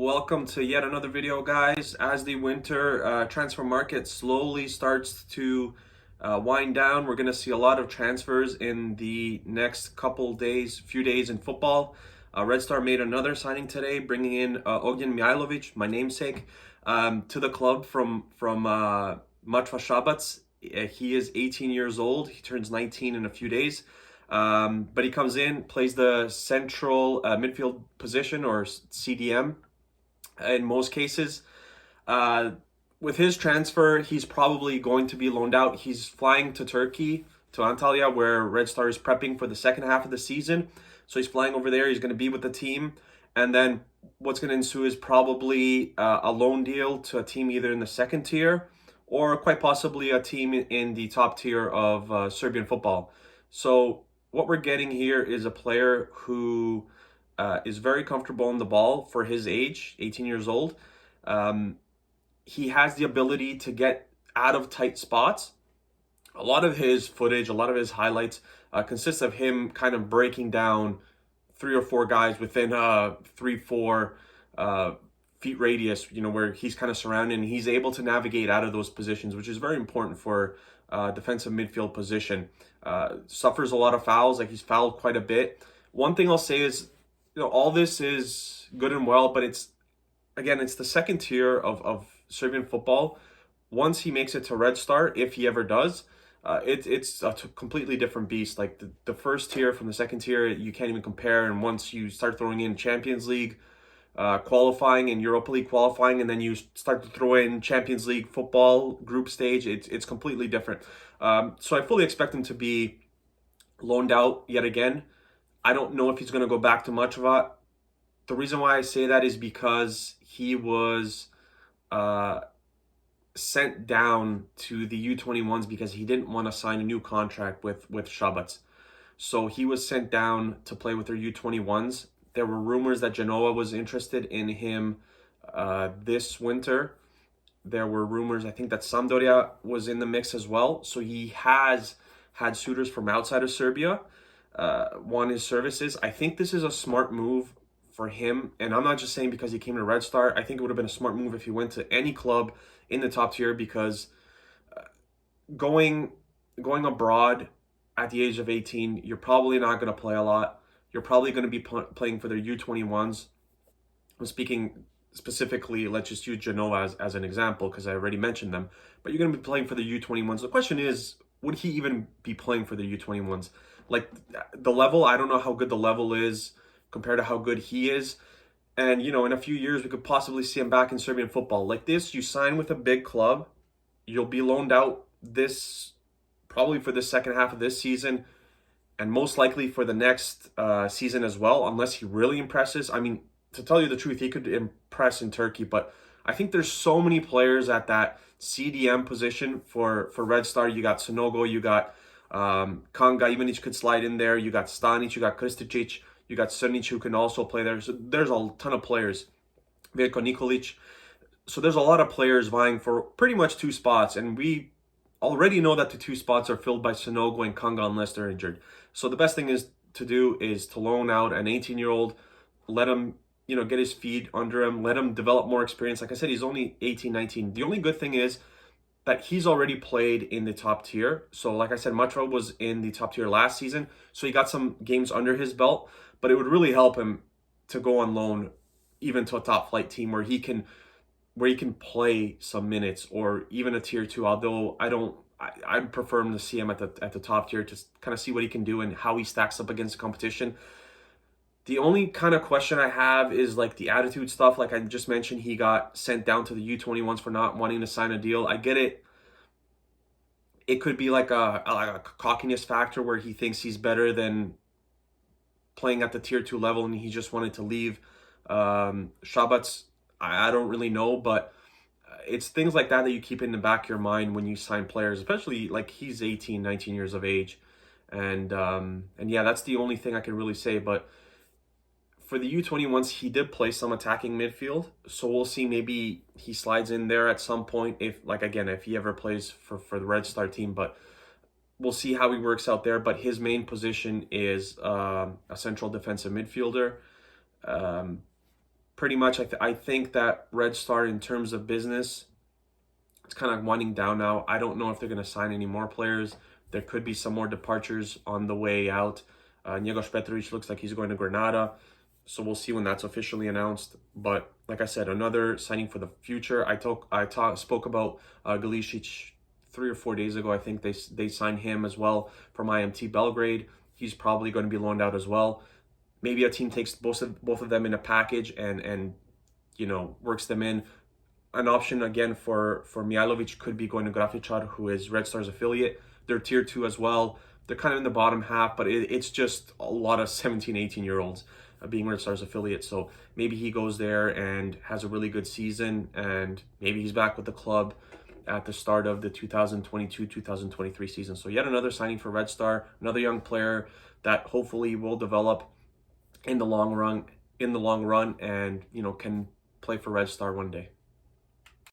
welcome to yet another video, guys. As the winter transfer market slowly starts to wind down, we're going to see a lot of transfers in the next few days in football. Red Star made another signing today, bringing in Ognjen Mijailović, my namesake, to the club from Mačva Šabac. He is 18 years old. He turns 19 in a few days. But he comes in, plays the central midfield position, or CDM in most cases. With his transfer, he's probably going to be loaned out. He's flying to Turkey, to Antalya, where Red Star is prepping for the second half of the season. So he's flying over there. He's going to be with the team. And then what's going to ensue is probably a loan deal to a team either in the second tier or quite possibly a team in the top tier of Serbian football. So what we're getting here is a player who is very comfortable on the ball for his age, 18 years old. He has the ability to get out of tight spots. A lot of his footage, a lot of his highlights consists of him kind of breaking down 3 or 4 guys within 3-4 feet radius, where he's kind of surrounded, and he's able to navigate out of those positions, which is very important for defensive midfield position. Suffers a lot of fouls, like he's fouled quite a bit. One thing I'll say is, all this is good and well, but it's the second tier of Serbian football. Once he makes it to Red Star, if he ever does, it's a completely different beast. Like the first tier from the second tier, you can't even compare. And once you start throwing in Champions League qualifying and Europa League qualifying, and then you start to throw in Champions League football group stage, it's completely different. So I fully expect him to be loaned out yet again. I don't know if he's going to go back to Mačva. The reason why I say that is because he was sent down to the U21s because he didn't want to sign a new contract with Šabac. So he was sent down to play with their U21s. There were rumors that Genoa was interested in him this winter. There were rumors, I think, that Sampdoria was in the mix as well. So he has had suitors from outside of Serbia want his services. I think this is a smart move for him. And I'm not just saying because he came to Red Star. I think it would have been a smart move if he went to any club in the top tier, because going abroad at the age of 18, you're probably not going to play a lot. You're probably going to be playing for their U21s. I'm speaking specifically, let's just use Genoa as an example because I already mentioned them. But you're going to be playing for the U21s. The question is, would he even be playing for the U21s? Like the level, I don't know how good the level is compared to how good he is. And, in a few years, we could possibly see him back in Serbian football. Like this, you sign with a big club. You'll be loaned out probably for the second half of this season, and most likely for the next season as well, unless he really impresses. I mean, to tell you the truth, he could impress in Turkey, but I think there's so many players at that CDM position for Red Star. You got Sonogo, you got Kanga, Ivanić could slide in there. You got Stanić, you got Krstičić, you got Srnić who can also play there. So there's a ton of players. Veljko Nikolić. So there's a lot of players vying for pretty much 2 spots, and we already know that the 2 spots are filled by Sonogo and Kanga unless they're injured. So the best thing to do is to loan out an 18-year-old, let him, get his feet under him, let him develop more experience. Like I said, he's only 18, 19. The only good thing is that he's already played in the top tier. So like I said, Mačva was in the top tier last season, so he got some games under his belt, but it would really help him to go on loan even to a top flight team where he can play some minutes, or even a tier 2, although I'd prefer him to see him at the top tier to kind of see what he can do and how he stacks up against the competition. The only kind of question I have is like the attitude stuff. Like I just mentioned, he got sent down to the U21s for not wanting to sign a deal. I get it. It could be like a cockiness factor where he thinks he's better than playing at the tier 2 level and he just wanted to leave Šabac. I don't really know, but it's things like that you keep in the back of your mind when you sign players, especially like he's 18, 19 years of age. And yeah, that's the only thing I can really say. But for the U21s, he did play some attacking midfield. So we'll see, maybe he slides in there at some point if he ever plays for the Red Star team. But we'll see how he works out there. But his main position is a central defensive midfielder. pretty much, I think that Red Star, in terms of business, it's kind of winding down now. I don't know if they're going to sign any more players. There could be some more departures on the way out. Njegoš Petrović looks like he's going to Granada, so we'll see when that's officially announced. But like I said, another signing for the future. I spoke about Galicic 3 or 4 days ago. I think they signed him as well from IMT Belgrade. He's probably going to be loaned out as well. Maybe a team takes both of them in a package and works them in. An option again for Mijailović could be going to Grafičar, who is Red Star's affiliate. They're tier 2 as well. They're kind of in the bottom half, but it's just a lot of 17, 18-year-olds being Red Star's affiliate. So maybe he goes there and has a really good season, and maybe he's back with the club at the start of the 2022-2023 season. So yet another signing for Red Star, another young player that hopefully will develop in the long run, and can play for Red Star one day.